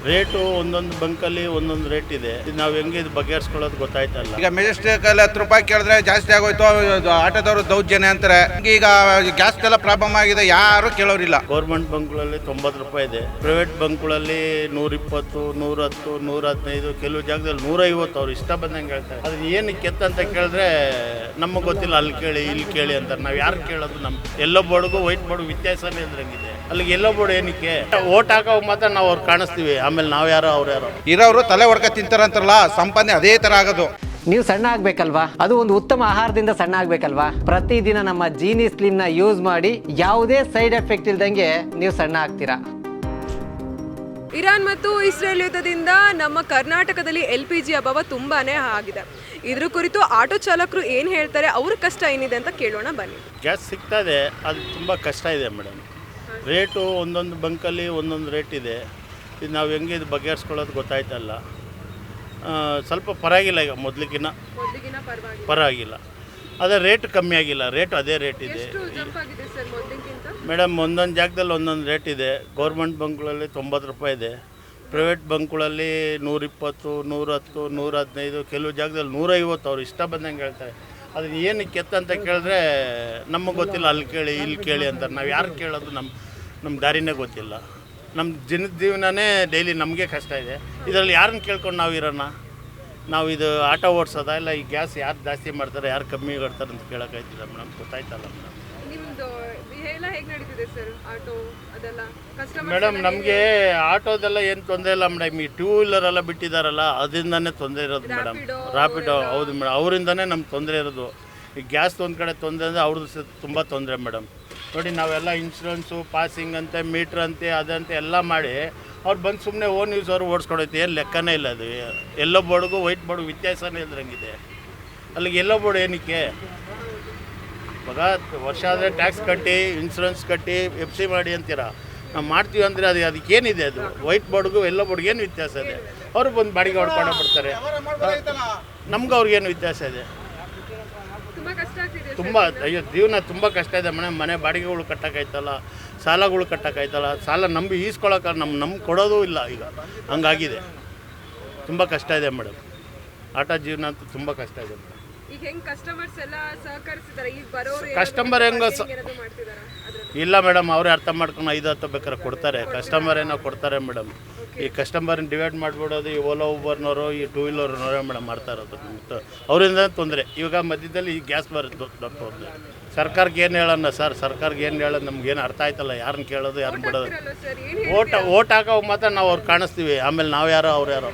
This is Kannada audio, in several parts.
ರೇಟು ಒಂದೊಂದು ಬಂಕಲ್ಲಿ ಒಂದೊಂದು ರೇಟ್ ಇದೆ. ನಾವು ಹೆಂಗೆ ಇದು ಬಗೆಹರಿಸ್ಕೊಳ್ಳೋದು ಗೊತ್ತಾಯ್ತಲ್ಲ. ಈಗ ಮೆಜೆಸ್ಟಿಕಲ್ಲಿ 10 ರೂಪಾಯಿ ಕೇಳಿದ್ರೆ ಜಾಸ್ತಿ ಆಗೋಯ್ತು, ಆಟೋದವರು ದೌರ್ಜನ್ಯ ಅಂತಾರೆ. ಈಗ ಗ್ಯಾಸ್ ಎಲ್ಲ ಪ್ರಾಬ್ಲಮ್ ಆಗಿದೆ, ಯಾರು ಕೇಳೋರಿಲ್ಲ. ಗೌರ್ಮೆಂಟ್ ಬಂಕ್ಗಳಲ್ಲಿ 90 ರೂಪಾಯಿ ಇದೆ, ಪ್ರೈವೇಟ್ ಬಂಕ್ಗಳಲ್ಲಿ 120, 110, 115, ಕೆಲವು ಜಾಗದಲ್ಲಿ 150 ಅವ್ರು ಇಷ್ಟ ಬಂದಂಗೆ ಹೇಳ್ತಾರೆ. ಅದನ್ನ ಏನಕ್ಕೆ ಅಂತ ಕೇಳಿದ್ರೆ ನಮಗೆ ಗೊತ್ತಿಲ್ಲ, ಅಲ್ಲಿ ಕೇಳಿ ಇಲ್ಲಿ ಕೇಳಿ ಅಂತಾರೆ. ನಾವು ಯಾರು ಕೇಳೋದು? ಎಲ್ಲೋ ಬೋರ್ಡ್ಗೂ ವೈಟ್ ಬೋರ್ಡ್ ವ್ಯತ್ಯಾಸನೇ ಇದ್ರಂಗಿದೆ. ಅಲ್ಲಿಗೆ ಎಲ್ಲೋ ಬೋರ್ಡ್ ಏನಕ್ಕೆ? ಓಟ್ ಹಾಕೋ ಮಾತ್ರ ನಾವು ಅವ್ರು ಕಾಣಿಸ್ತೀವಿ, ಆಮೇಲೆ ನಾವು ಯಾರೋ ಅವ್ರು ಯಾರೋ. ಇರೋರು ತಲೆ ಹೊಡ್ಕ ತಿಂತಾರಂತಾರಲ್ಲ, ಸಂಪಾದನೆ ಅದೇ ತರ ಆಗೋದು. ನೀವು ಸಣ್ಣ ಆಗ್ಬೇಕಲ್ವಾ? ಅದು ಒಂದು ಉತ್ತಮ ಆಹಾರದಿಂದ ಸಣ್ಣ ಆಗ್ಬೇಕಲ್ವಾ? ಪ್ರತಿದಿನ ನಮ್ಮ ಜೀನಿ ಸ್ಲಿಮ್ ನ ಯೂಸ್ ಮಾಡಿ ಯಾವುದೇ ಸೈಡ್ ಎಫೆಕ್ಟ್ ಇಲ್ದಂಗೆ ನೀವು ಸಣ್ಣ ಆಗ್ತೀರಾ. ಇರಾನ್ ಮತ್ತು ಇಸ್ರೇಲ್ ಯುದ್ಧದಿಂದ ನಮ್ಮ ಕರ್ನಾಟಕದಲ್ಲಿ LPG ಅಭಾವ ತುಂಬಾನೇ ಆಗಿದೆ. ಇದ್ರ ಕುರಿತು ಆಟೋ ಚಾಲಕರು ಏನು ಹೇಳ್ತಾರೆ, ಅವ್ರ ಕಷ್ಟ ಏನಿದೆ ಅಂತ ಕೇಳೋಣ ಬನ್ನಿ. ಗ್ಯಾಸ್ ಸಿಗ್ತಾ ಇದೆ, ಅದು ತುಂಬ ಕಷ್ಟ ಇದೆ ಮೇಡಮ್. ರೇಟು ಒಂದೊಂದು ಬಂಕಲ್ಲಿ ಒಂದೊಂದು ರೇಟ್ ಇದೆ. ಇದು ನಾವು ಹೆಂಗೆ ಇದು ಬಗೆಹರಿಸ್ಕೊಳ್ಳೋದು ಗೊತ್ತಾಯ್ತಲ್ಲ. ಸ್ವಲ್ಪ ಪರವಾಗಿಲ್ಲ, ಈಗ ಮೊದಲಿಗಿನ ಪರವಾಗಿಲ್ಲ. ಅದೇ ರೇಟ್ ಕಮ್ಮಿ ಆಗಿಲ್ಲ, ರೇಟ್ ಅದೇ ರೇಟ್ ಇದೆ ಮೇಡಮ್. ಒಂದೊಂದು ಜಾಗದಲ್ಲಿ ಒಂದೊಂದು ರೇಟ್ ಇದೆ. ಗೌರ್ಮೆಂಟ್ ಬಂಕ್ಗಳಲ್ಲಿ 90 ರೂಪಾಯಿ ಇದೆ, ಪ್ರೈವೇಟ್ ಬಂಕ್ಗಳಲ್ಲಿ 120, 110, 115, ಕೆಲವು ಜಾಗದಲ್ಲಿ 150 ಅವ್ರು ಇಷ್ಟ ಬಂದಂಗೆ ಹೇಳ್ತಾರೆ. ಅದನ್ನ ಏನಕ್ಕೆ ಅಂತ ಕೇಳಿದ್ರೆ ನಮಗೆ ಗೊತ್ತಿಲ್ಲ, ಅಲ್ಲಿ ಕೇಳಿ ಇಲ್ಲಿ ಕೇಳಿ ಅಂತಾರೆ. ನಾವು ಯಾರು ಕೇಳೋದು? ನಮ್ಮ ದಾರಿನೇ ಗೊತ್ತಿಲ್ಲ. ನಮ್ಮ ಜನದ ಜೀವನನೇ ಡೈಲಿ ನಮಗೆ ಕಷ್ಟ ಇದೆ. ಇದರಲ್ಲಿ ಯಾರನ್ನ ಕೇಳ್ಕೊಂಡು ನಾವು ಇರೋಣ? ನಾವು ಇದು ಆಟೋ ಓಡಿಸೋದ ಇಲ್ಲ ಈ ಗ್ಯಾಸ್ ಯಾರು ಜಾಸ್ತಿ ಮಾಡ್ತಾರೆ, ಯಾರು ಕಮ್ಮಿ ಮಾಡ್ತಾರೆ ಅಂತ ಕೇಳೋಕ್ಕಾಯ್ತಿಲ್ಲ ಮೇಡಮ್. ಗೊತ್ತಾಯ್ತಲ್ಲ ಮೇಡಮ್. ಮೇಡಮ್ ನಮಗೆ ಆಟೋದೆಲ್ಲ ಏನು ತೊಂದರೆ ಇಲ್ಲ ಮೇಡಮ್. ಈ 2 ವೀಲರೆಲ್ಲ ಬಿಟ್ಟಿದ್ದಾರಲ್ಲ, ಅದರಿಂದನೇ ತೊಂದರೆ ಇರೋದು ಮೇಡಮ್. ರ್ಯಾಪಿಡೋ, ಹೌದು ಮೇಡಮ್, ಅವರಿಂದನೇ ನಮ್ಗೆ ತೊಂದರೆ ಇರೋದು. ಈ ಗ್ಯಾಸ್ ಒಂದು ಕಡೆ ತೊಂದರೆ ಅಂದರೆ ಅವ್ರದ್ದು ತುಂಬ ತೊಂದರೆ ಮೇಡಮ್. ನೋಡಿ, ನಾವೆಲ್ಲ ಇನ್ಶೂರೆನ್ಸು, ಪಾಸಿಂಗ್ ಅಂತೆ, ಮೀಟ್ರ್ ಅಂತೆ, ಅದಂತೆ ಎಲ್ಲ ಮಾಡಿ ಅವ್ರು ಬಂದು ಸುಮ್ಮನೆ ಓನ್ ಯೂಸ್ ಅವರು ಓಡಿಸ್ಕೊಡೈತೆ. ಏನು ಲೆಕ್ಕನೇ ಇಲ್ಲ ಅದು. ಎಲ್ಲೋ ಬೋರ್ಡ್ಗೂ ವೈಟ್ ಬೋರ್ಡ್ ವ್ಯತ್ಯಾಸನೇ ಇದ್ರಂಗಿದೆ. ಅಲ್ಲಿಗೆ ಎಲ್ಲೋ ಬೋರ್ಡ್ ಏನಕ್ಕೆ? ಇವಾಗ ವರ್ಷ ಆದರೆ ಟ್ಯಾಕ್ಸ್ ಕಟ್ಟಿ, ಇನ್ಶೂರೆನ್ಸ್ ಕಟ್ಟಿ, FC ಮಾಡಿ ಅಂತೀರ. ನಾವು ಮಾಡ್ತೀವಿ ಅಂದರೆ ಅದಕ್ಕೇನಿದೆ? ಅದು ವೈಟ್ ಬೋರ್ಡ್ಗೂ ಎಲ್ಲೋ ಬೋರ್ಡ್ಗೆ ಏನು ವ್ಯತ್ಯಾಸ ಇದೆ? ಅವರು ಬಂದು ಬಾಡಿಗೆ ಹೊಡ್ಕೊಂಡು ಬರ್ತಾರೆ. ನಮ್ಗೆ ಅವ್ರಿಗೇನು ವ್ಯತ್ಯಾಸ ಇದೆ? ತುಂಬ ಜೀವನ ತುಂಬ ಕಷ್ಟ ಇದೆ ಮೇಡಮ್. ಮನೆ ಬಾಡಿಗೆಗಳು ಕಟ್ಟೋಕ್ಕಾಯ್ತಲ್ಲ, ಸಾಲಗಳು ಕಟ್ಟೋಕ್ಕಾಯ್ತಲ್ಲ. ಸಾಲ ನಂಬಿ ಈಸ್ಕೊಳ್ಳೋಕೆ ನಮ್ಗೆ ಕೊಡೋದು ಇಲ್ಲ. ಈಗ ಹಂಗಾಗಿದೆ, ತುಂಬ ಕಷ್ಟ ಇದೆ ಮೇಡಮ್. ಆಟೋ ಜೀವನ ಅಂತೂ ತುಂಬ ಕಷ್ಟ ಇದೆ ಮೇಡಮ್. ಕಸ್ಟಮರ್ ಹೆಂಗೋ ಇಲ್ಲ ಮೇಡಮ್, ಅವರೇ ಅರ್ಥ ಮಾಡ್ಕೊಂಡು 5-10 ಬೇಕಾದ್ರೆ ಕೊಡ್ತಾರೆ. ಕಸ್ಟಮರ್ ಏನೋ ಕೊಡ್ತಾರೆ ಮೇಡಮ್. ಈ ಕಸ್ಟಮರ್ನ ಡಿವೈಡ್ ಮಾಡಿಬಿಡೋದು ಈ ಓಲಾ ಊಬರ್ನವರು, ಈ 2 ವೀಲರ್ನವರೇ ಮೇಡಮ್ ಮಾಡ್ತಾ ಇರೋದು. ಅವರಿಂದ ತೊಂದರೆ. ಇವಾಗ ಮಧ್ಯದಲ್ಲಿ ಈ ಗ್ಯಾಸ್ ಬರೋದು ದೊಡ್ಡ ತೊಂದರೆ. ಸರ್ಕಾರಕ್ಕೆ ಏನು ಹೇಳೋಣ ಸರ್? ಸರ್ಕಾರಕ್ಕೆ ಏನು ಹೇಳೋದು? ನಮ್ಗೇನು ಅರ್ಥ ಆಯ್ತಲ್ಲ. ಯಾರನ್ನ ಕೇಳೋದು, ಯಾರನ್ನ ಬಿಡೋದು? ಓಟ್ ಹಾಕೋ ಮಾತ್ರ ನಾವು ಅವ್ರು ಕಾಣಿಸ್ತೀವಿ, ಆಮೇಲೆ ನಾವು ಯಾರೋ ಅವ್ರು ಯಾರೋ.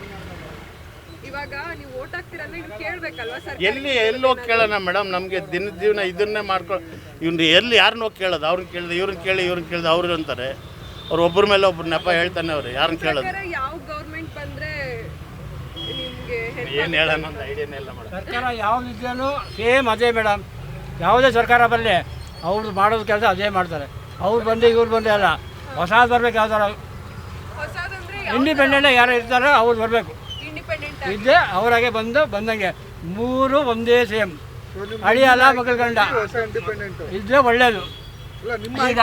ಎಲ್ಲಿ ಹೋಗಿ ಕೇಳೋಣ ಮೇಡಮ್? ನಮಗೆ ದಿನದ ಜೀವನ ಇದನ್ನೇ ಮಾಡ್ಕೊಂಡು ಇವ್ನು ಯಾರನ್ನ ಹೋಗಿ ಕೇಳೋದು? ಅವ್ರನ್ನ ಕೇಳಿದೆ, ಇವ್ರನ್ನ ಕೇಳಿದೆ, ಅವ್ರು ಅಂತಾರೆ. ಅವ್ರು ಒಬ್ಬರ ಮೇಲೆ ಒಬ್ಬರು ನೆಪ ಹೇಳ್ತಾನೆ. ಅವ್ರು ಯಾರನ್ನ ಕೇಳೋದು? ಏನು ಹೇಳೋಣ ಅಂತ ಐಡಿಯಾನೇ ಇಲ್ಲ ಮೇಡಮ್. ಸರ್ಕಾರ ಯಾವುದಿದ್ರೂ ಸೇಮ್ ಅದೇ ಮೇಡಮ್. ಯಾವುದೇ ಸರ್ಕಾರ ಬರಲಿ, ಅವ್ರು ಮಾಡೋದು ಕೆಲಸ ಅದೇ ಮಾಡ್ತಾರೆ. ಅವ್ರು ಬಂದು ಇವ್ರು ಬಂದು ಅಲ್ಲ, ಹೊಸದು ಬರ್ಬೇಕು. ಯಾವ್ದಾರ ಇಂಡಿಪೆಂಡೆಂಟ್ ಯಾರು ಇರ್ತಾರೋ ಅವ್ರು ಬರಬೇಕು. ಇದ್ದೇ ಅವರಾಗೆ ಬಂದಂಗೆ 3 ಒಂದೇ ಸೇಮ್. ಅಳಿಯಲ್ಲ, ಮಗಳ ಗಂಡ ಇದ್ದೇ ಒಳ್ಳೇದು. ಈಗ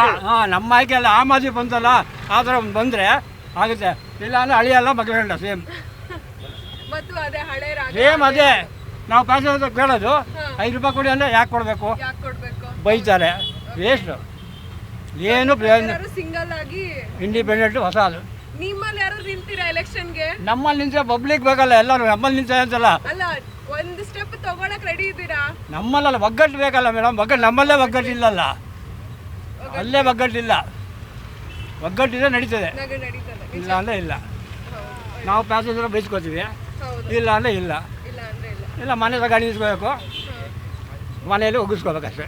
ನಮ್ಮ ಆಯ್ಕೆ ಅಲ್ಲ, ಆಮ್ ಆದ್ಮಿ ಬಂತಲ್ಲ, ಆ ಥರ ಬಂದರೆ ಆಗುತ್ತೆ. ಇಲ್ಲ ಅಂದರೆ ಅಳಿಯಲ್ಲ, ಮಗಳ ಗಂಡ ಸೇಮ್ ಅದೇ. ನಾವು ಪ್ಯಾಸೆಂಜರ್ ಕೇಳೋದು 5 ರೂಪಾಯಿ ಕೊಡಿ ಅಂದರೆ ಯಾಕೆ ಕೊಡಬೇಕು? ಬೈತಾರೆ, ವೇಸ್ಟು. ಏನು ಇಂಡಿಪೆಂಡೆಂಟ್ ಹೊಸದು. ನಮ್ಮಲ್ಲಿ ನಿಂತ್ರೆ ಪಬ್ಲಿಕ್ ಬೇಕಲ್ಲ, ಎಲ್ಲರೂ ನಮ್ಮಲ್ಲಿ ನಿಂತ ಅಂತಲ್ಲ. ನಮ್ಮಲ್ಲ ಒಗ್ಗಟ್ಟು ಬೇಕಲ್ಲ ಮೇಡಮ್. ಒಗ್ಗಟ್ಟು ನಮ್ಮಲ್ಲೇ ಒಗ್ಗಟ್ಟಿಲ್ಲಲ್ಲ, ಅಲ್ಲೇ ಒಗ್ಗಟ್ಟಿಲ್ಲ. ಒಗ್ಗಟ್ಟಿದ್ರೆ ನಡೀತದೆ, ಇಲ್ಲ ಅಂದರೆ ಇಲ್ಲ. ನಾವು ಪ್ಯಾಸೆಂಜರ್ ಬೈಸ್ಕೋತೀವಿ, ಇಲ್ಲ ಅಂದರೆ ಇಲ್ಲ. ಇಲ್ಲ ಮನೆ ಗಾಡಿ ನಿಲ್ಸ್ಕೋಬೇಕು, ಮನೆಯಲ್ಲಿ ಒಗ್ಗಿಸ್ಕೋಬೇಕಷ್ಟೇ.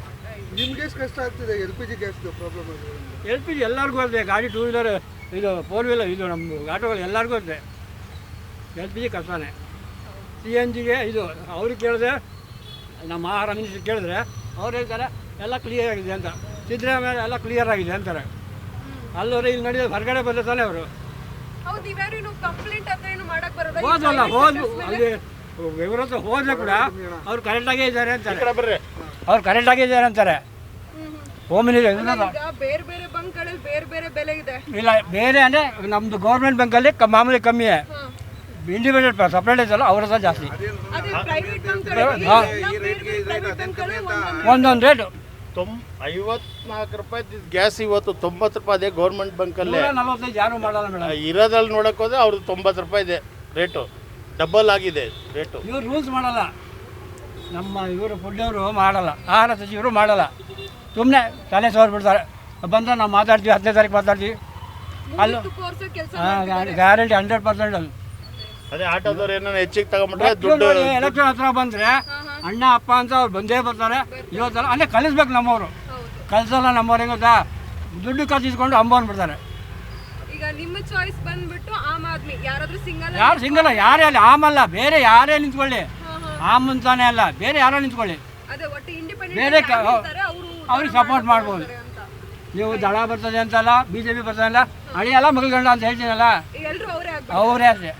ನಿಮಗೆ ಕಷ್ಟ ಆಗ್ತದೆ LPG ಗ್ಯಾಸ್ ಪ್ರಾಬ್ಲಮ್? LPG ಎಲ್ಲರಿಗೂ ಇದೆ. ಗಾಡಿ 2 ವೀಲರ್, ಇದು 4 ವೀಲರ್, ಇದು ನಮ್ಮ ಆಟೋಗಳು ಎಲ್ಲರಿಗೂ ಇದೆ. LPG ಕಷ್ಟನೇ. CNGಗೆ ಇದು ಅವ್ರಿಗೆ ಕೇಳಿದ್ರೆ, ನಮ್ಮ ಆಹಾರ ಮಿನಿಸ್ಟ್ರಿ ಕೇಳಿದ್ರೆ ಅವ್ರು ಹೇಳ್ತಾರೆ ಎಲ್ಲ ಕ್ಲಿಯರ್ ಆಗಿದೆ ಅಂತ. ಸಿದ್ದರಾಮಯ್ಯ ಎಲ್ಲ ಕ್ಲಿಯರ್ ಆಗಿದೆ ಅಂತಾರೆ. ಅಲ್ಲವರು ಇಲ್ಲಿ ನಡೆಯೋದು ಹೊರಗಡೆ ಬರ್ತಾನೆ ಅವರು. ಹೋದ್ವಲ್ಲ, ಹೋದ್ವು ಅಲ್ಲಿ ಇವ್ರ ಹತ್ರ ಹೋದ್ರೆ ಕೂಡ ಅವ್ರು ಕರೆಕ್ಟಾಗೇ ಇದ್ದಾರೆ ಅಂತಾರೆ. ಅವ್ರು ಕರೆಕ್ಟಾಗೇ ಇದ್ದಾರೆ ಅಂತಾರೆ. ಓಮಿನಿ ಈಗ ಬೇರೆ ಬೇರೆ ಬಂಕ್ಗಳಲ್ಲಿ ಬೇರೆ ಬೇರೆ ಬೆಲೆ ಇದೆ. ಇಲ್ಲ ಬೇರೆ ಅಂದರೆ ನಮ್ಮದು ಗೌರ್ಮೆಂಟ್ ಬ್ಯಾಂಕಲ್ಲಿ ಮಾಮೂಲಿ ಕಮ್ಮಿ, ಇಂಡಿವಿಜುವಲ್ ಸಪ್ರೇಟ್ ಐತಲ್ಲ ಅವ್ರದ್ದು ಜಾಸ್ತಿ. ಅದೇ ಪ್ರೈವೇಟ್ ಬಂಕ್ಗಳಲ್ಲಿ ಒಂದೊಂದು ರೇಟು 54 ರೂಪಾಯಿ ಗ್ಯಾಸ್ ಇವತ್ತು 90 ರೂಪಾಯಿ ಇದೆ ಗೌರ್ಮೆಂಟ್ ಬಂಕಲ್ಲೇ. 45 ಯಾರು ಮಾಡಲ್ಲ ಮೇಡಮ್. ಇರೋದ್ರಲ್ಲಿ ನೋಡೋಕೆ ಹೋದ್ರೆ ಅವ್ರದ್ದು 90 ರೂಪಾಯಿ ಇದೆ ರೇಟು, ಡಬಲ್ ಆಗಿದೆ ರೇಟು. ಇವ್ರು ರೂಲ್ಸ್ ಮಾಡಲ್ಲ, ನಮ್ಮ ಇವರು ಫುಡ್ಡವರು ಮಾಡಲ್ಲ, ಆಹಾರ ಸಚಿವರು ಮಾಡಲ್ಲ, ಸುಮ್ಮನೆ ತಲೆ ಸೋರ್ಬಿಡ್ತಾರೆ. ಬಂದರೆ ನಾವು ಮಾತಾಡ್ತೀವಿ, 10ನೇ ತಾರೀಕು ಮಾತಾಡ್ತೀವಿ, ಅಲ್ಲೂ ಗ್ಯಾರಂಟಿ 100% ಅಲ್ಲಿ. ಅದೇ ಆಟೋದವ್ರು ಏನೋ ಹೆಚ್ಚಿಗೆ ತಗೊಂಬಿಟ್ರೆ ದುಡ್ಡು. ಎಲೆಕ್ಷನ್ ಹತ್ರ ಬಂದರೆ ಅಣ್ಣ ಅಪ್ಪ ಅಂತ ಅವ್ರು ಬಂದೇ ಬರ್ತಾರೆ. ಇವತ್ತಲ್ಲ ಅಲ್ಲೇ ಕಲಿಸ್ಬೇಕು ನಮ್ಮವರು, ಕಲಿಸಲ್ಲ ನಮ್ಮವ್ರು. ಹೆಂಗ ಗೊತ್ತಾ, ದುಡ್ಡು ಕಲಿಸ್ಕೊಂಡು ಅಂಬೋನ್ಬಿಡ್ತಾರೆ. ಈಗ ನಿಮ್ಮ ಚಾಯ್ಸ್ ಬಂದ್ಬಿಟ್ಟು ಆಮ್ ಆದ್ಮಿ, ಯಾರಾದ್ರೂ ಸಿಂಗಲ್ ಯಾರು ಸಿಂಗಲ್ಲ, ಯಾರೇ ಅಲ್ಲ, ಆಮಲ್ಲ, ಬೇರೆ ಯಾರೇ ನಿಂತ್ಕೊಳ್ಳಿ, ಆಮ್ ಅಂತಾನೆ ಅಲ್ಲ, ಬೇರೆ ಯಾರೋ ನಿಂತ್ಕೊಳ್ಳಿ, ಅದೇ ಒಟ್ಟು ಇಂಡಿಪೆಂಡೆಂಟ್ ಬೇರೆ ಅವ್ರಿಗೆ ಸಪೋರ್ಟ್ ಮಾಡ್ಬೋದು. ನೀವು ದಳ ಬರ್ತದೆ ಅಂತಲ್ಲ, BJP ಬರ್ತದೆ ಅಲ್ಲ, ಅಳಿಯಲ್ಲ ಮಗಲ್ಗಂಡ ಅಂತ ಹೇಳ್ತೀನಲ್ಲ, ಎಲ್ಲರೂ ಅವರೇ ಆಗ್ಬೇಕು. ಅವರೇ ಅಷ್ಟೇ.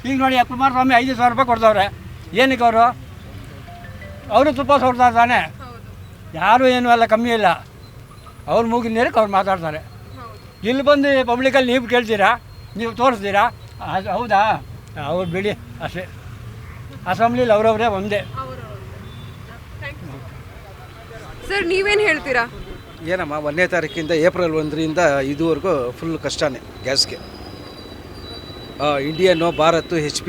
ಈಗ ನೋಡಿ ಕುಮಾರಸ್ವಾಮಿ 5,000 ರೂಪಾಯಿ ಕೊಡ್ತವ್ರೆ, ಏನಕ್ಕೆ ಅವರು ತುಪ್ಪ ಸೋಡ್ತಾರೆ ತಾನೆ, ಯಾರು ಏನೂ ಎಲ್ಲ ಕಮ್ಮಿ ಇಲ್ಲ. ಅವ್ರು ಮೂಗಿನ ನೇರಕ್ಕೆ ಅವ್ರು ಮಾತಾಡ್ತಾರೆ. ಇಲ್ಲಿ ಬಂದು ಪಬ್ಲಿಕಲ್ಲಿ ನೀವು ಕೇಳ್ತೀರಾ, ನೀವು ತೋರಿಸ್ತೀರಾ, ಅದು ಹೌದಾ, ಅವ್ರು ಬಿಡಿ ಅಷ್ಟೇ. ಅಸೆಂಬ್ಲಿಲಿ ಅವರವರೇ ಒಂದೇ. ಸರ್ ನೀವೇನು ಹೇಳ್ತೀರಾ? ಏನಮ್ಮ 1ನೇ ತಾರೀಕಿಂದ ಏಪ್ರಿಲ್ 1ರಿಂದ ಇದುವರೆಗೂ ಫುಲ್ ಕಷ್ಟನೇ ಗ್ಯಾಸ್ಗೆ. ಇಂಡಿಯನ್ನು, ಭಾರತ್, HP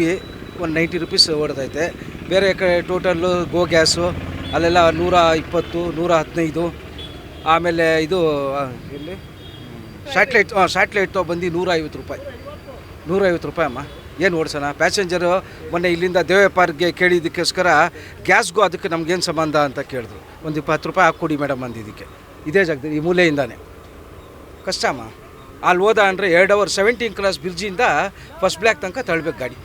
190 ರೂಪೀಸ್ ಓಡ್ತೈತೆ. ಬೇರೆ ಕಡೆ ಟೋಟಲ್ಲು ಗೋ ಗ್ಯಾಸು ಅಲ್ಲೆಲ್ಲ 120, 115. ಆಮೇಲೆ ಇದು ಎಲ್ಲಿ ಸ್ಯಾಟ್ಲೈಟ್ ಬಂದು 150 ರೂಪಾಯಿ. 150 ರೂಪಾಯಿ ಅಮ್ಮ, ಏನು ಓಡಿಸೋಣ? ಪ್ಯಾಸೆಂಜರು ಮೊನ್ನೆ ಇಲ್ಲಿಂದ ದೇವಪ್ಪಾರ್ಗೆ ಕೇಳಿದ್ದಕ್ಕೋಸ್ಕರ ಗ್ಯಾಸ್ಗೂ ಅದಕ್ಕೆ ನಮಗೇನು ಸಂಬಂಧ ಅಂತ ಕೇಳಿದ್ರು. ಒಂದು 20 ರೂಪಾಯಿ ಹಾಕ್ಕೊಡಿ ಮೇಡಮ್ ಅಂದಿದ್ದಕ್ಕೆ, ಇದೇ ಜಾಗದಲ್ಲಿ ಈ ಮೂಲೆಯಿಂದಾನೆ ಕಷ್ಟ ಅಮ್ಮ. ಅಲ್ಲಿ ಹೋದ ಅಂದರೆ 2 ಅವರ್ 17 ಕ್ರಾಸ್ ಬ್ರಿಡ್ಜಿಂದ ಫಸ್ಟ್ ಬ್ಲ್ಯಾಕ್ ತನಕ ತಳ್ಳಬೇಕು ಗಾಡಿ.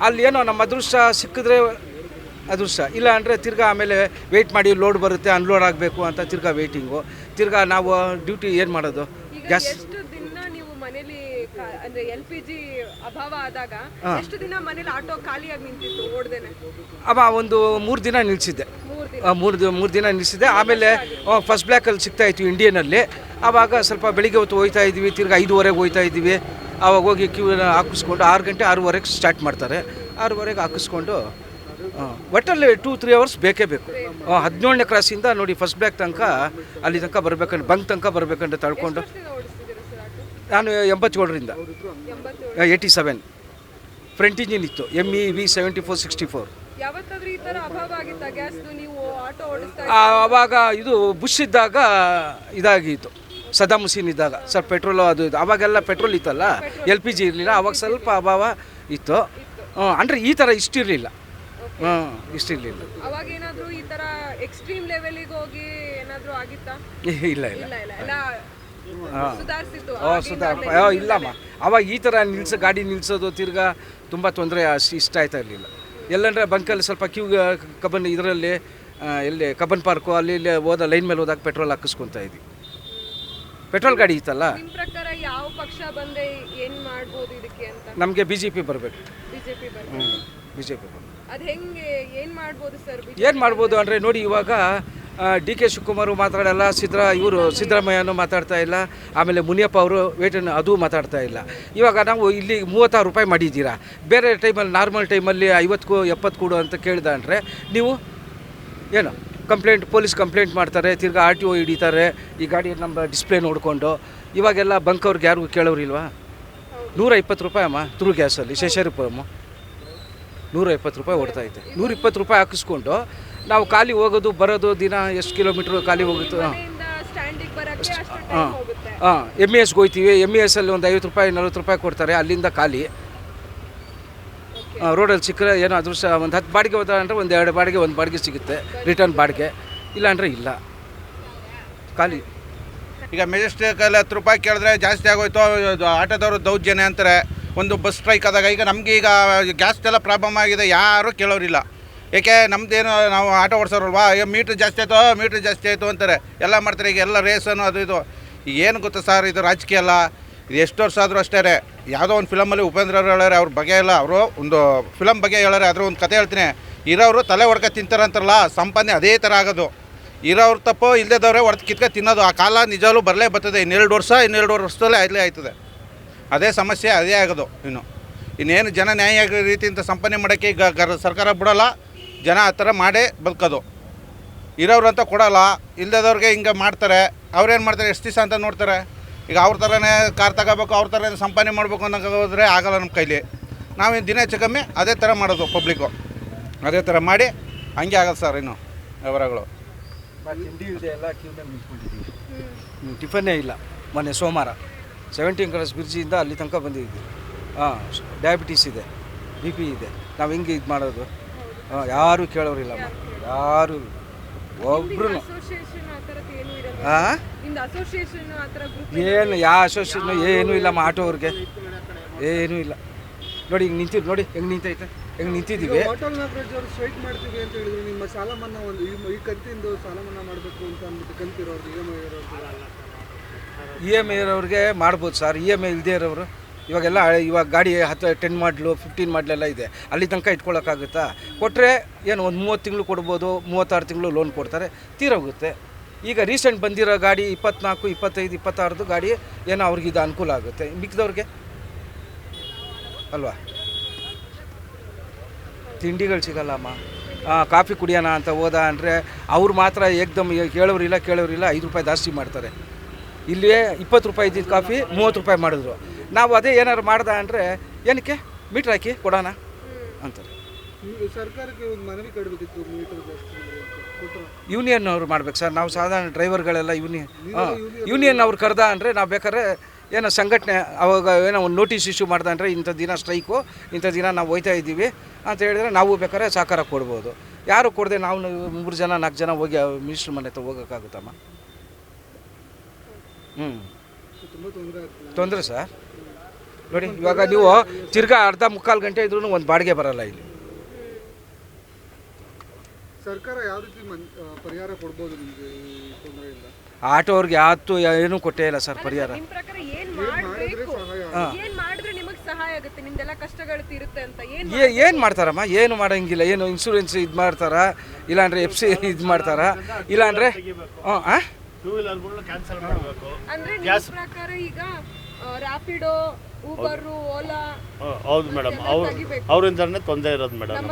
ಅಲ್ಲಿ ಏನೋ ನಮ್ಮ ಅದೃಷ್ಟ ಸಿಕ್ಕಿದ್ರೆ ಅದೃಷ್ಟ, ಇಲ್ಲ ಅಂದರೆ ತಿರ್ಗಾ ಆಮೇಲೆ ವೆಯ್ಟ್ ಮಾಡಿ ಲೋಡ್ ಬರುತ್ತೆ, ಅನ್ಲೋಡ್ ಆಗಬೇಕು ಅಂತ ತಿರ್ಗಾ ವೆಯ್ಟಿಂಗು. ತಿರ್ಗಾ ನಾವು ಡ್ಯೂಟಿ ಏನು ಮಾಡೋದು? ಗ್ಯಾಸ್ ಎಷ್ಟು ದಿನ ನೀವು ಮನೇಲಿ ಅಂದ್ರೆ LPG ಅಭಾವ ಆದಾಗ ಎಷ್ಟು ದಿನ ಮನೇಲಿ ಆಟೋ ಖಾಲಿಯಾಗಿ ನಿಂತಿತ್ತು ಓಡ್ದೇನೆ? ಒಂದು 3 ದಿನ ನಿಲ್ಲಿಸಿದ್ದೆ. 3 ದಿನ ನಿಲ್ಲಿಸಿದ್ದೆ. ಆಮೇಲೆ ಫಸ್ಟ್ ಬ್ಲ್ಯಾಕಲ್ಲಿ ಸಿಗ್ತಾಯಿತ್ತು ಇಂಡಿಯನಲ್ಲಿ. ಆವಾಗ ಸ್ವಲ್ಪ ಬೆಳಿಗ್ಗೆ ಹೊತ್ತು ಹೋಗ್ತಾ ಇದ್ವಿ, ತಿರ್ಗಿ 5:30ಗೆ ಹೋಗ್ತಾ ಇದ್ವಿ. ಆವಾಗ ಹೋಗಿ ಕ್ಯೂನ ಹಾಕಿಸ್ಕೊಂಡು 6 ಗಂಟೆ 6:30ಗೆ ಸ್ಟಾರ್ಟ್ ಮಾಡ್ತಾರೆ. 6:30ಗೆ ಹಾಕಿಸ್ಕೊಂಡು ಒಟ್ಟಲ್ಲಿ 2-3 ಅವರ್ಸ್ ಬೇಕೇ ಬೇಕು. 17ನೇ ಕ್ರಾಸಿಂದ ನೋಡಿ ಫಸ್ಟ್ ಬ್ಲ್ಯಾಕ್ ತನಕ ಅಲ್ಲಿ ತನಕ ಬರಬೇಕಂದ್ರೆ, ಬಂಕ್ ತನಕ ಬರಬೇಕಂದ್ರೆ ತಳ್ಕೊಂಡು. ನಾನು 87ರಿಂದ 87 ಫ್ರಂಟ್ ಇಂಜಿನ್ ಇತ್ತು, MEV 7464. ಯಾವತ್ತಾದ್ರೂ ಈ ತರ ಅಭಾವ ಆಗಿತ್ತಾ ಗ್ಯಾಸ್ದು? ನೀವು ಆಟೋ ಓಡಿಸ್ತಾ ಆವಾಗ ಇದು ಬುಷ್ ಇದ್ದಾಗ ಇದಾಗಿತ್ತು, ಸದಾಮ್ ಹುಸೇನ್ ಇದ್ದಾಗ ಸ್ವಲ್ಪ ಪೆಟ್ರೋಲ್ ಅದು ಇದು. ಅವಾಗೆಲ್ಲ ಪೆಟ್ರೋಲ್ ಇತ್ತಲ್ಲ, LPG ಇರಲಿಲ್ಲ. ಅವಾಗ ಸ್ವಲ್ಪ ಅಭಾವ ಇತ್ತು. ಅಂದರೆ ಈ ಥರ ಇಷ್ಟಿರಲಿಲ್ಲ, ಇಷ್ಟಿರಲಿಲ್ಲ. ಅವಾಗ ಏನಾದರೂ ಈ ತರ ಎಕ್ಸ್ಟ್ರೀಮ್ ಲೆವೆಲಿಗೆ ಹೋಗಿ ಏನಾದರೂ ಆಗಿತ್ತಾ? ಇಲ್ಲ ಇಲ್ಲ ಎಲ್ಲ ಸುಧಾರಿಸಿತ್ತು ಇಲ್ಲಮ್ಮ. ಅವಾಗ ಈ ಥರ ಗಾಡಿ ನಿಲ್ಲಿಸೋದು ತಿರ್ಗಾ ತುಂಬ ತೊಂದರೆ ಇಷ್ಟ ಆಯ್ತಾ ಇರಲಿಲ್ಲ. ಎಲ್ಲಂದರೆ ಬಂಕಲ್ಲಿ ಸ್ವಲ್ಪ ಕ್ಯೂ ಕಬ್ಬನ್ ಇದರಲ್ಲಿ ಎಲ್ಲಿ ಕಬ್ಬನ್ ಪಾರ್ಕು ಅಲ್ಲಿ ಇಲ್ಲಿ ಹೋದ ಲೈನ್ ಮೇಲೆ ಹೋದಾಗ ಪೆಟ್ರೋಲ್ ಹಾಕಿಸ್ಕೊತಾ ಇದ್ವಿ. ಪೆಟ್ರೋಲ್ ಗಾಡಿ ಇತ್ತಲ್ಲ. ನಿಮ್ಮ ಪ್ರಕಾರ ಯಾವ ಪಕ್ಷ ಬಂದರೆ ಏನು ಮಾಡ್ಬೋದು ಇದಕ್ಕೆ ಅಂತ? ನಮಗೆ BJP ಬರಬೇಕು. BJP ಬರಬೇಕು. BJP ಬರಬೇಕು. ಅದು ಹೆಂಗೆ ಏನು ಮಾಡ್ಬೋದು ಸರ್? ಏನು ಮಾಡ್ಬೋದು ಅಂದರೆ ನೋಡಿ, ಇವಾಗ DK ಶಿವಕುಮಾರ್ ಮಾತಾಡಲ್ಲ, ಸಿದ್ದರಾಮಯ್ಯನೂ ಮಾತಾಡ್ತಾ ಇಲ್ಲ, ಆಮೇಲೆ ಮುನಿಯಪ್ಪ ಅವರು ವೇಟನ್ನು ಅದು ಮಾತಾಡ್ತಾ ಇಲ್ಲ. ಇವಾಗ ನಾವು ಇಲ್ಲಿ 36 ರೂಪಾಯಿ ಮಾಡಿದ್ದೀರಾ, ಬೇರೆ ಟೈಮಲ್ಲಿ ನಾರ್ಮಲ್ ಟೈಮಲ್ಲಿ 50-70 ಕೊಡು ಅಂತ ಕೇಳಿದ ಅಂದರೆ ನೀವು ಏನು ಪೊಲೀಸ್ ಕಂಪ್ಲೇಂಟ್ ಮಾಡ್ತಾರೆ, ತಿರ್ಗಾ RTO ಹಿಡಿತಾರೆ ಈ ಗಾಡಿ ನಮ್ಮ ಡಿಸ್ಪ್ಲೇ ನೋಡಿಕೊಂಡು. ಇವಾಗೆಲ್ಲ ಬಂಕವ್ರಿಗೆ ಯಾರಿಗೂ ಕೇಳೋರಿಲ್ವಾ? 120 ರೂಪಾಯಿ ಅಮ್ಮ ಥ್ರೂ ಗ್ಯಾಸಲ್ಲಿ ಶೇಷರಿಪುರಮ್ಮ 120 ರೂಪಾಯಿ ಓಡ್ತಾಯಿದೆ. 120 ರೂಪಾಯಿ ಹಾಕಿಸ್ಕೊಂಡು ನಾವು ಖಾಲಿ ಹೋಗೋದು ಬರೋದು ದಿನ ಎಷ್ಟು ಕಿಲೋಮೀಟ್ರ್ ಖಾಲಿ ಹೋಗುತ್ತೆ. MESಗೆ ಹೋಗ್ತೀವಿ, MESಲ್ಲಿ ಒಂದು 50 ರೂಪಾಯಿ 40 ರೂಪಾಯಿ ಕೊಡ್ತಾರೆ, ಅಲ್ಲಿಂದ ಖಾಲಿ. ರೋಡಲ್ಲಿ ಸಿಕ್ಕರೆ ಏನೋ ಅದೃಷ್ಟ, ಒಂದು 10 ಬಾಡಿಗೆ ಹೋದ ಅಂದರೆ ಒಂದು 2 ಬಾಡಿಗೆ 1 ಬಾಡಿಗೆ ಸಿಗುತ್ತೆ, ರಿಟರ್ನ್ ಬಾಡಿಗೆ. ಇಲ್ಲಾಂದರೆ ಇಲ್ಲ, ಖಾಲಿ. ಈಗ ಮೆಜೆಸ್ಟಿಕಲ್ಲಿ 10 ರೂಪಾಯಿ ಕೇಳಿದ್ರೆ ಜಾಸ್ತಿ ಆಗೋಯ್ತು, ಆಟೋದವರು ದೌರ್ಜನ್ಯ ಅಂತಾರೆ. ಒಂದು ಬಸ್ ಸ್ಟ್ರೈಕ್ ಆದಾಗ ಈಗ ನಮಗೆ ಈಗ ಗ್ಯಾಸ್ದೆಲ್ಲ ಪ್ರಾಬ್ಲಮ್ ಆಗಿದೆ, ಯಾರೂ ಕೇಳೋರಿಲ್ಲ. ಏಕೆ ನಮ್ಮದೇನು ನಾವು ಆಟೋ ಓಡಿಸೋರಲ್ವಾ, ಮೀಟ್ರ್ ಜಾಸ್ತಿ ಆಯಿತು ಅಂತಾರೆ, ಎಲ್ಲ ಮಾಡ್ತಾರೆ. ಈಗ ಎಲ್ಲ ರೇಸನ್ನು ಅದು ಇದು ಏನು ಗೊತ್ತಾ ಸರ್, ಇದು ರಾಜಕೀಯ ಅಲ್ಲ. ಇದು ಎಷ್ಟು ವರ್ಷ ಆದರೂ ಅಷ್ಟೇ. ಯಾವುದೋ ಒಂದು ಫಿಲಮಲ್ಲಿ ಉಪೇಂದ್ರ ಅವರು ಹೇಳೋರೆ, ಅವ್ರ ಬಗ್ಗೆ ಎಲ್ಲ ಅವರು ಒಂದು ಫಿಲಮ್ ಬಗ್ಗೆ ಹೇಳೋರೆ. ಅದ್ರ ಒಂದು ಕತೆ ಹೇಳ್ತೀನಿ. ಇರೋರು ತಲೆ ಹೊಡ್ಕ ತಿಂತಾರಂತಾರಲ್ಲ, ಸಂಪಾದನೆ ಅದೇ ಥರ ಆಗೋದು. ಇರೋವ್ರ ತಪ್ಪು ಇಲ್ಲದವ್ರೆ ಹೊಡೆದು ಕಿತ್ಕ ತಿನ್ನೋದು. ಆ ಕಾಲ ನಿಜವೂ ಬರಲೇ ಬರ್ತದೆ. ಇನ್ನೆರಡು ವರ್ಷದಲ್ಲೇ ಆಯ್ತದೆ. ಅದೇ ಸಮಸ್ಯೆ ಅದೇ ಆಗೋದು. ಇನ್ನೇನು ಜನ ನ್ಯಾಯ ರೀತಿಯಿಂದ ಸಂಪಾದನೆ ಮಾಡೋಕ್ಕೆ ಈಗ ಸರ್ಕಾರ ಬಿಡೋಲ್ಲ. ಜನ ಆ ಥರ ಮಾಡೇ ಬದುಕೋದು. ಇರೋರು ಅಂತ ಕೊಡೋಲ್ಲ, ಇಲ್ಲದವ್ರಿಗೆ ಹಿಂಗೆ ಮಾಡ್ತಾರೆ. ಅವ್ರೇನು ಮಾಡ್ತಾರೆ, ಎಷ್ಟು ದಿವಸ ಅಂತ ನೋಡ್ತಾರೆ. ಈಗ ಅವ್ರ ಥರನೇ ಕಾರ್ ತಗೋಬೇಕು, ಅವ್ರ ಥರನೇ ಸಂಪಾದನೆ ಮಾಡಬೇಕು ಅನ್ನೋಕೆ ಹೋದರೆ ಆಗೋಲ್ಲ ನಮ್ಮ ಕೈಲಿ. ನಾವು ದಿನ ಹೆಚ್ಚು ಕಮ್ಮಿ ಅದೇ ಥರ ಮಾಡೋದು. ಪಬ್ಲಿಕ್ಕು ಅದೇ ಥರ ಮಾಡಿ ಹಂಗೆ ಆಗೋದು ಸರ್. ಇನ್ನು ವ್ಯವಹಾರಗಳು ತಿಂಡಿ ಇಲ್ಲದೆ ಎಲ್ಲ ಕ್ಯೂನಲ್ಲಿ ನಿಂತ್ಕೊಂಡಿದ್ದೀವಿ. ಟಿಫನ್ನೇ ಇಲ್ಲ. ಮೊನ್ನೆ ಸೋಮವಾರ 17 ಕ್ರಾಸ್ ಬ್ರಿಡ್ಜಿಂದ ಅಲ್ಲಿ ತನಕ ಬಂದಿದ್ದೀವಿ. ಡಯಾಬಿಟೀಸ್ ಇದೆ, BP ಇದೆ. ನಾವು ಹೆಂಗೆ ಇದು ಮಾಡೋದು? ಯಾರೂ ಕೇಳೋರಿಲ್ಲಮ್ಮ, ಯಾರು ಒಬ್ರು. ಏನು ಯಾವ ಅಸೋಸಿಯೇಷನ್ ಏನೂ ಇಲ್ಲಮ್ಮ. ಆಟೋವ್ರಿಗೆ ಏನೂ ಇಲ್ಲ. ನೋಡಿ ಹಿಂಗೆ ನಿಂತಿದ್ದು, ನೋಡಿ ಹೆಂಗೆ ನಿಂತೈತೆ, ಹೆಂಗೆ ನಿಂತಿದ್ದೀವಿ. ಹೋಟೆಲ್ ನಾಗರಾಜ್ ಅವರು ಸ್ಟ್ರೈಕ್ ಮಾಡ್ತೀವಿ ಅಂತ ಹೇಳಿದ್ರು. ನಿಮ್ಮ ಸಾಲ ಮನ್ನಾ ಈ ಕಂತಿಂದು ಸಾಲ ಮನ್ನಾ ಮಾಡಬೇಕು ಅಂತ ಅಂದ್ಬಿಟ್ಟು ಕಂತಿರೋರು EMI ಇರೋರಿಗೆ ಮಾಡ್ಬೋದು ಸರ್. EMI ಇಲ್ಲದೆ ಇರೋರು ಇವಾಗ ಗಾಡಿ 10 ಮಾಡಲು 15 ಮಾಡಲೆಲ್ಲ ಇದೆ. ಅಲ್ಲಿ ತನಕ ಇಟ್ಕೊಳ್ಳೋಕ್ಕಾಗುತ್ತಾ? ಕೊಟ್ಟರೆ ಏನು ಒಂದು 30 ತಿಂಗಳು ಕೊಡ್ಬೋದು, 36 ತಿಂಗಳು ಲೋನ್ ಕೊಡ್ತಾರೆ, ತೀರೋಗುತ್ತೆ. ಈಗ ರೀಸೆಂಟ್ ಬಂದಿರೋ ಗಾಡಿ 24, 25, 26 ಗಾಡಿ ಏನೋ ಅವ್ರಿಗೆ ಇದು ಅನುಕೂಲ ಆಗುತ್ತೆ. ಮಿಕ್ಕಿದವ್ರಿಗೆ ಅಲ್ವಾ? ತಿಂಡಿಗಳು ಸಿಗಲ್ಲಮ್ಮ. ಕಾಫಿ ಕುಡಿಯೋಣ ಅಂತ ಹೋದ ಅಂದರೆ ಅವ್ರು ಮಾತ್ರ ಏಕ್ದಮ್ ಕೇಳೋರಿಲ್ಲ 5 ರೂಪಾಯಿ ಜಾಸ್ತಿ ಮಾಡ್ತಾರೆ. ಇಲ್ಲಿ 20 ರೂಪಾಯಿ ಇದ್ದಿದ್ದು ಕಾಫಿ 30 ರೂಪಾಯಿ ಮಾಡಿದ್ರು. ನಾವು ಅದೇ ಏನಾದ್ರು ಮಾಡ್ದ ಅಂದರೆ ಏನಕ್ಕೆ ಮೀಟ್ರ್ ಹಾಕಿ ಕೊಡೋಣ ಅಂತಾರೆ. ಸರ್ಕಾರಕ್ಕೆ ಒಂದು ಮನವಿ ಕೊಡಬೇಕಿತ್ತು, ಮೀಟರ್ ಜಾಸ್ತಿ ಕೊಟ್ಟರು. ಯೂನಿಯನ್ ಅವ್ರು ಮಾಡ್ಬೇಕು ಸರ್. ನಾವು ಸಾಧಾರಣ ಡ್ರೈವರ್ಗಳೆಲ್ಲ ಯೂನಿಯನ್ ಅವ್ರು ಕರೆದ ಅಂದರೆ ನಾವು ಬೇಕಾದ್ರೆ ಏನೋ ಸಂಘಟನೆ ಅವಾಗ ಏನೋ ಒಂದು ನೋಟಿಸ್ ಇಶ್ಯೂ ಮಾಡ್ದೆ ಅಂದರೆ ಇಂಥ ದಿನ ಸ್ಟ್ರೈಕು, ಇಂಥ ದಿನ ನಾವು ಹೋಯ್ತಾ ಇದ್ದೀವಿ ಅಂತ ಹೇಳಿದ್ರೆ ನಾವು ಬೇಕಾದ್ರೆ ಸಹಕಾರ ಕೊಡ್ಬೋದು. ಯಾರು ಕೊಡದೆ ನಾವು 3 ಜನ 4 ಜನ ಹೋಗಿ ಮಿನಿಸ್ಟ್ರ್ ಮನೆ ಹತ್ರ ಹೋಗೋಕ್ಕಾಗುತ್ತಮ್ಮ? ತುಂಬ ತೊಂದರೆ ಆಗ್ತದೆ. ತೊಂದರೆ ಸರ್. ನೋಡಿ ಇವಾಗ ನೀವು ತಿರ್ಗಾ ಅರ್ಧ ಮುಕ್ಕಾಲು ಗಂಟೆ ಇದ್ರೂ ಒಂದು ಬಾಡಿಗೆ ಬರಲ್ಲ ಇಲ್ಲಿ. ಸರ್ಕಾರ ಯಾವ ರೀತಿ ಪರಿಹಾರ ಕೊಡ್ಬೋದು ನಿಮಗೆ ಈ ತೊಂದರೆಯಿಂದ? ಆಟೋವ್ರಿಗೆ ಯಾವತ್ತೂ ಏನೂ ಕೊಟ್ಟೇ ಇಲ್ಲ ಸರ್ ಪರಿಹಾರ. ಏನು ಮಾಡ್ತಾರಮ್ಮ? ಏನು ಮಾಡೋಂಗಿಲ್ಲ. ಏನು ಇನ್ಶೂರೆನ್ಸ್ ಇದು ಮಾಡ್ತಾರ, ಇಲ್ಲಾಂದ್ರೆ FC ಇದು ಮಾಡ್ತಾರ, ಇಲ್ಲಾಂದ್ರೆ ಹೌದು ಮೇಡಮ್. ಅವರಿಂದನೇ ತೊಂದರೆ ಇರೋದು ಮೇಡಮ್.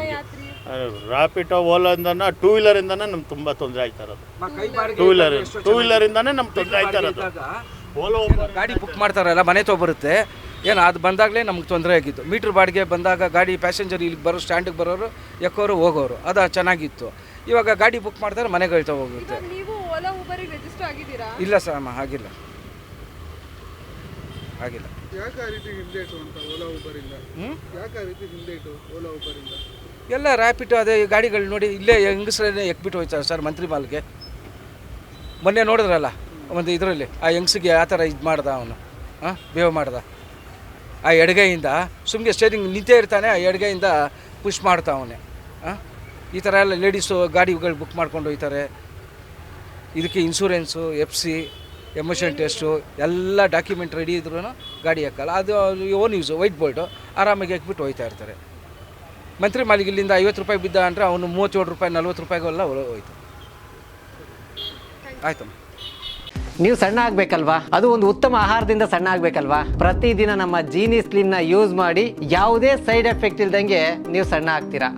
ರ್ಯಾಪಿಡೋ ಓಲಾದಿಂದನೇ 2 ವೀಲರಿಂದನೇ ನಮ್ಗೆ ತುಂಬ ತೊಂದರೆ ಆಯ್ತಾ ಇರೋದು. 2 ವೀಲರಿಂದನೇ ನಮ್ಗೆ ತೊಂದರೆ ಆಯ್ತಾ ಇರೋದು. ಓಲೋ ಗಾಡಿ ಬುಕ್ ಮಾಡ್ತಾರಲ್ಲ ಮನೆ ಬರುತ್ತೆ, ಏನು ಅದು ಬಂದಾಗಲೇ ನಮ್ಗೆ ತೊಂದರೆ ಆಗಿತ್ತು. ಮೀಟ್ರ್ ಬಾಡಿಗೆ ಬಂದಾಗ ಗಾಡಿ ಪ್ಯಾಸೆಂಜರ್ ಇಲ್ಲಿಗೆ ಬರೋ ಸ್ಟ್ಯಾಂಡಿಗೆ ಬರೋರು ಎಕ್ಕೋರು ಹೋಗೋರು, ಅದು ಚೆನ್ನಾಗಿತ್ತು. ಇವಾಗ ಗಾಡಿ ಬುಕ್ ಮಾಡ್ತಾರೆ ಮನೆಗೆ ಹೋಗುತ್ತೆ. ಇಲ್ಲ ಸರ್ ಅಮ್ಮ, ಆಗಿಲ್ಲ. ಯಾಕೆ ಆ ರೀತಿ ಹಿಂದೇಟು ಅಂತ ಓಲಾ ಊಬರಿಂದ? ಯಾಕೆ ಆ ರೀತಿ ಹಿಂದೇಟು ಓಲಾ ಊಬರಿಂದ? ಎಲ್ಲ ರ್ಯಾಪಿಡ್ ಅದೇ ಗಾಡಿಗಳು ನೋಡಿ ಇಲ್ಲೇ ಹೆಂಗಸ್ರೇ ಎಕ್ಬಿಟ್ಟು ಹೋಯ್ತಾರೆ ಸರ್ ಮಂತ್ರಿ ಮಾಲ್ಗೆ. ಮೊನ್ನೆ ನೋಡಿದ್ರಲ್ಲ ಒಂದು ಇದರಲ್ಲಿ ಆ ಹೆಂಗಸಿಗೆ ಆ ಥರ ಇದು ಮಾಡ್ದ ಅವನು, ಬೇವ್ ಮಾಡ್ದ. ಆ ಎಡಗೈಯಿಂದ ಸುಮ್ಮನೆ ಸ್ಟೇರಿಂಗ್ ನಿಂತೇ ಇರ್ತಾನೆ, ಆ ಎಡಗೈಯಿಂದ ಪುಷ್ ಮಾಡ್ತಾ ಅವನೇ. ಈ ಥರ ಎಲ್ಲ ಲೇಡೀಸು ಗಾಡಿಗಳು ಬುಕ್ ಮಾಡ್ಕೊಂಡು ಹೋಗ್ತಾರೆ. ಇದಕ್ಕೆ ಇನ್ಶೂರೆನ್ಸು, FC, ಎಮಿಷನ್ ಟೆಸ್ಟು ಎಲ್ಲ ಡಾಕ್ಯುಮೆಂಟ್ ರೆಡಿ ಇದ್ರೂ ಗಾಡಿ ಹಾಕಲ್ಲ. ಅದು ಓನ್ ಯೂಸು, ವೈಟ್ ಬೋರ್ಡು ಆರಾಮಾಗಿ ಹಾಕ್ಬಿಟ್ಟು ಹೋಗ್ತಾ ಇರ್ತಾರೆ. ಮಂತ್ರಿ ಮಾಲಿಗೆ ಇಲ್ಲಿಂದ 50 ರೂಪಾಯಿ ಬಿದ್ದ ಅಂದರೆ ಅವನು 37 ರೂಪಾಯಿ 40 ರೂಪಾಯಿಗೆಲ್ಲ ಹೋಯ್ತು. ಆಯ್ತಮ್ಮ. ನೀವು ಸಣ್ಣ ಆಗಬೇಕಲ್ವಾ? ಅದು ಒಂದು ಉತ್ತಮ ಆಹಾರದಿಂದ ಸಣ್ಣ ಆಗಬೇಕಲ್ವಾ? ಪ್ರತಿದಿನ ನಮ್ಮ ಜೀನಿ ಸ್ಲಿಮ್ನ ಯೂಸ್ ಮಾಡಿ ಯಾವುದೇ ಸೈಡ್ ಎಫೆಕ್ಟ್ ಇಲ್ದಂಗೆ ನೀವು ಸಣ್ಣ ಆಗ್ತೀರಾ.